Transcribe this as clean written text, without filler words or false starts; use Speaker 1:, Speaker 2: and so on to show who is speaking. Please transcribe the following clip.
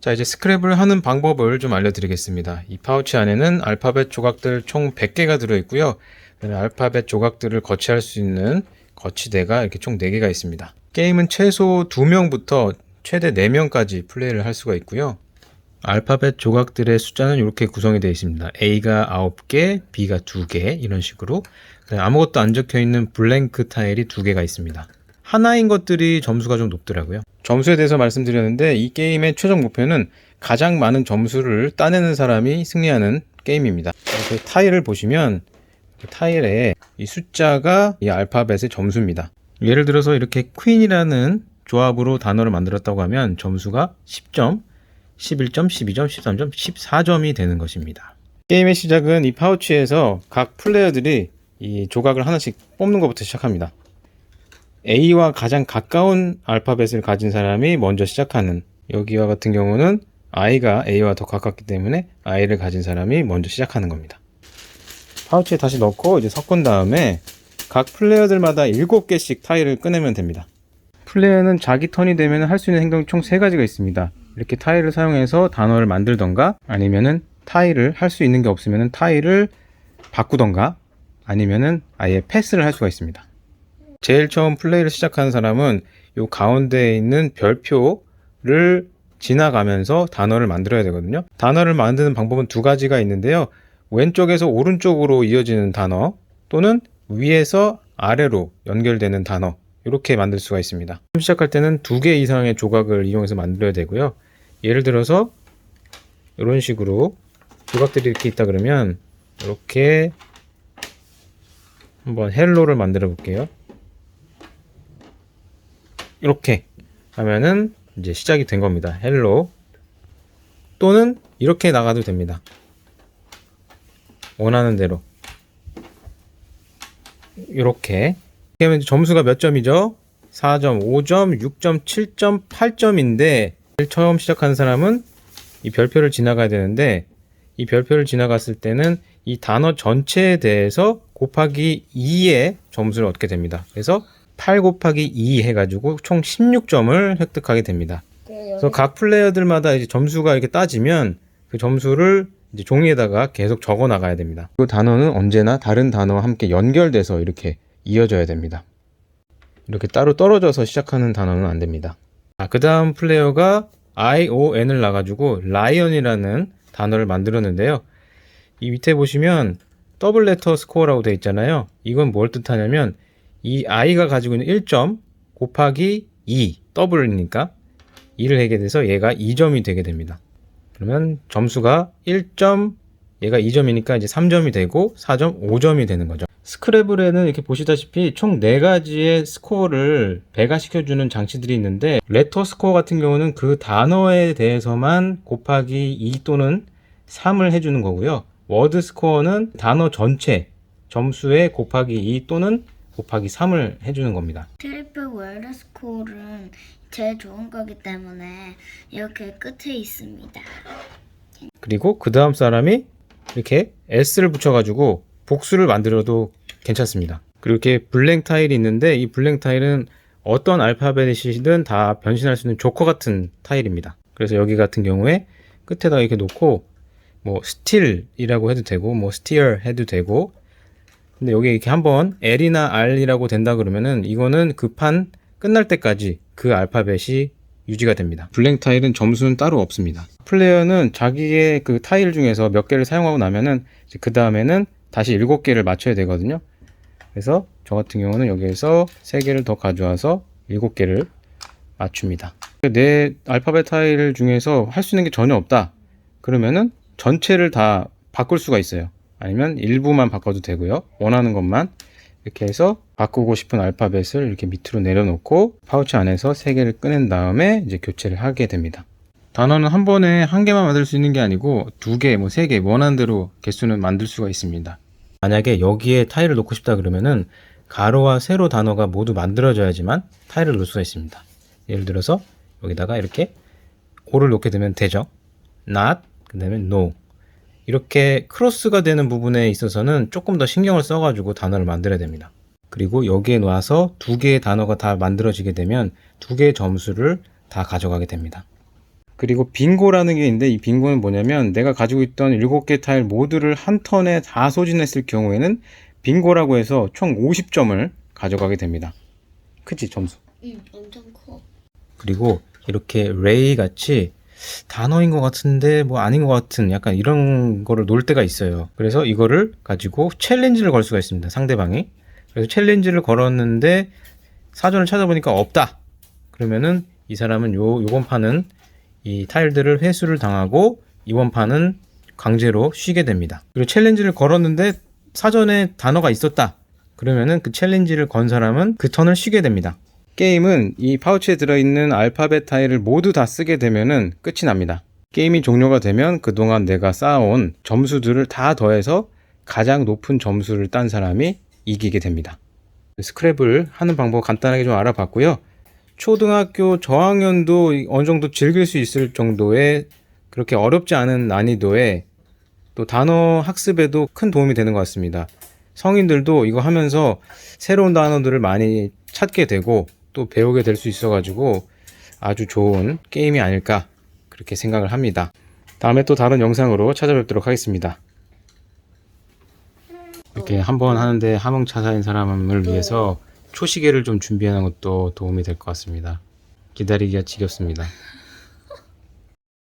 Speaker 1: 자, 이제 스크랩을 하는 방법을 좀 알려드리겠습니다. 이 파우치 안에는 알파벳 조각들 총 100개가 들어있고요. 알파벳 조각들을 거치할 수 있는 거치대가 이렇게 총 4개가 있습니다. 게임은 최소 2명부터 최대 4명까지 플레이를 할 수가 있고요. 알파벳 조각들의 숫자는 이렇게 구성이 되어 있습니다. A가 9개, B가 2개 이런 식으로 아무것도 안 적혀 있는 블랭크 타일이 2개가 있습니다. 하나인 것들이 점수가 좀 높더라고요. 점수에 대해서 말씀드렸는데 이 게임의 최종 목표는 가장 많은 점수를 따내는 사람이 승리하는 게임입니다. 이렇게 타일을 보시면 타일에 이 숫자가 이 알파벳의 점수입니다. 예를 들어서 이렇게 퀸이라는 조합으로 단어를 만들었다고 하면 점수가 10점, 11점, 12점, 13점, 14점이 되는 것입니다. 게임의 시작은 이 파우치에서 각 플레이어들이 이 조각을 하나씩 뽑는 것부터 시작합니다. A와 가장 가까운 알파벳을 가진 사람이 먼저 시작하는, 여기와 같은 경우는 I가 A와 더 가깝기 때문에 I를 가진 사람이 먼저 시작하는 겁니다. 파우치에 다시 넣고 이제 섞은 다음에 각 플레이어들마다 7개씩 타일을 꺼내면 됩니다. 플레이어는 자기 턴이 되면 할 수 있는 행동이 총 3가지가 있습니다. 이렇게 타일을 사용해서 단어를 만들던가, 아니면은 타일을 할 수 있는 게 없으면 타일을 바꾸던가, 아니면은 아예 패스를 할 수가 있습니다. 제일 처음 플레이를 시작하는 사람은 이 가운데에 있는 별표를 지나가면서 단어를 만들어야 되거든요. 단어를 만드는 방법은 2가지가 있는데요. 왼쪽에서 오른쪽으로 이어지는 단어, 또는 위에서 아래로 연결되는 단어, 이렇게 만들 수가 있습니다. 시작할 때는 2개 이상의 조각을 이용해서 만들어야 되고요. 예를 들어서 이런 식으로 조각들이 이렇게 있다 그러면 이렇게 한번 헬로를 만들어 볼게요. 이렇게 하면은 이제 시작이 된 겁니다. 헬로. 또는 이렇게 나가도 됩니다. 원하는 대로 이렇게 하면 점수가 몇 점이죠? 4점, 5점, 6점, 7점, 8점인데 처음 시작하는 사람은 이 별표를 지나가야 되는데, 이 별표를 지나갔을 때는 이 단어 전체에 대해서 곱하기 2의 점수를 얻게 됩니다. 그래서 8 곱하기 2 해가지고 총 16점을 획득하게 됩니다. 그래서 각 플레이어들마다 이제 점수가 이렇게 따지면 그 점수를 이제 종이에다가 계속 적어 나가야 됩니다. 그 단어는 언제나 다른 단어와 함께 연결돼서 이렇게 이어져야 됩니다. 이렇게 따로 떨어져서 시작하는 단어는 안 됩니다. 그 다음 플레이어가 ION을 놔가지고 라이언이라는 단어를 만들었는데요. 이 밑에 보시면 더블 레터 스코어라고 되어 있잖아요. 이건 뭘 뜻하냐면 이 I가 가지고 있는 1점 곱하기 2, 더블이니까 2를 하게 돼서 얘가 2점이 되게 됩니다. 그러면 점수가 1점, 얘가 2점이니까 이제 3점이 되고 4점, 5점이 되는 거죠. 스크래블에는 이렇게 보시다시피 총 4가지의 스코어를 배가시켜주는 장치들이 있는데, 레터 스코어 같은 경우는 그 단어에 대해서만 곱하기 2 또는 3을 해주는 거고요. 워드 스코어는 단어 전체 점수에 곱하기 2 또는 곱하기 3을 해주는 겁니다.
Speaker 2: 트리플 월드 스코어는 제일 좋은 거기 때문에 이렇게 끝에 있습니다.
Speaker 1: 그리고 그 다음 사람이 이렇게 S를 붙여가지고 복수를 만들어도 괜찮습니다. 그리고 이렇게 블랭 타일이 있는데, 이 블랭 타일은 어떤 알파벳이든 다 변신할 수 있는 조커 같은 타일입니다. 그래서 여기 같은 경우에 끝에다가 이렇게 놓고 뭐 스틸이라고 해도 되고 뭐 스티어 해도 되고, 근데 여기 이렇게 한번 L이나 R이라고 된다 그러면은 이거는 그 판 끝날 때까지 그 알파벳이 유지가 됩니다. 블랭 타일은 점수는 따로 없습니다. 플레이어는 자기의 그 타일 중에서 몇 개를 사용하고 나면은 그 다음에는 다시 7개를 맞춰야 되거든요. 그래서 저 같은 경우는 여기에서 3개를 더 가져와서 7개를 맞춥니다. 내 알파벳 타일 중에서 할 수 있는 게 전혀 없다 그러면은 전체를 다 바꿀 수가 있어요. 아니면 일부만 바꿔도 되고요. 원하는 것만 이렇게 해서 바꾸고 싶은 알파벳을 이렇게 밑으로 내려놓고 파우치 안에서 3개를 꺼낸 다음에 이제 교체를 하게 됩니다. 단어는 한 번에 한 개만 만들 수 있는 게 아니고 2개, 뭐 3개 원하는 대로 개수는 만들 수가 있습니다. 만약에 여기에 타일을 놓고 싶다 그러면은 가로와 세로 단어가 모두 만들어져야지만 타일을 놓을 수가 있습니다. 예를 들어서 여기다가 이렇게 O를 놓게 되면 되죠. not, 그 다음에 no. 이렇게 크로스가 되는 부분에 있어서는 조금 더 신경을 써가지고 단어를 만들어야 됩니다. 그리고 여기에 놔서 2개의 단어가 다 만들어지게 되면 2개의 점수를 다 가져가게 됩니다. 그리고 빙고라는 게 있는데 이 빙고는 뭐냐면 내가 가지고 있던 7개 타일 모두를 한 턴에 다 소진했을 경우에는 빙고라고 해서 총 50점을 가져가게 됩니다. 크지 점수?
Speaker 2: 응, 엄청 커.
Speaker 1: 그리고 이렇게 레이 같이 단어인 것 같은데 뭐 아닌 것 같은 약간 이런 거를 놓을 때가 있어요. 그래서 이거를 가지고 챌린지를 걸 수가 있습니다. 상대방이. 그래서 챌린지를 걸었는데 사전을 찾아보니까 없다. 그러면은 이 사람은 요번 판은 이 타일들을 회수를 당하고 이번 판은 강제로 쉬게 됩니다. 그리고 챌린지를 걸었는데 사전에 단어가 있었다. 그러면은 그 챌린지를 건 사람은 그 턴을 쉬게 됩니다. 게임은 이 파우치에 들어있는 알파벳 타일을 모두 다 쓰게 되면은 끝이 납니다. 게임이 종료가 되면 그동안 내가 쌓아온 점수들을 다 더해서 가장 높은 점수를 딴 사람이 이기게 됩니다. 스크랩을 하는 방법 간단하게 좀 알아봤고요. 초등학교 저학년도 어느 정도 즐길 수 있을 정도의 그렇게 어렵지 않은 난이도의 또 단어 학습에도 큰 도움이 되는 것 같습니다. 성인들도 이거 하면서 새로운 단어들을 많이 찾게 되고 또 배우게 될 수 있어가지고 아주 좋은 게임이 아닐까 그렇게 생각을 합니다. 다음에 또 다른 영상으로 찾아뵙도록 하겠습니다. 이렇게 한번 하는데 하몽차사인 사람을 위해서 초시계를 좀 준비하는 것도 도움이 될 것 같습니다. 기다리기가 지겹습니다.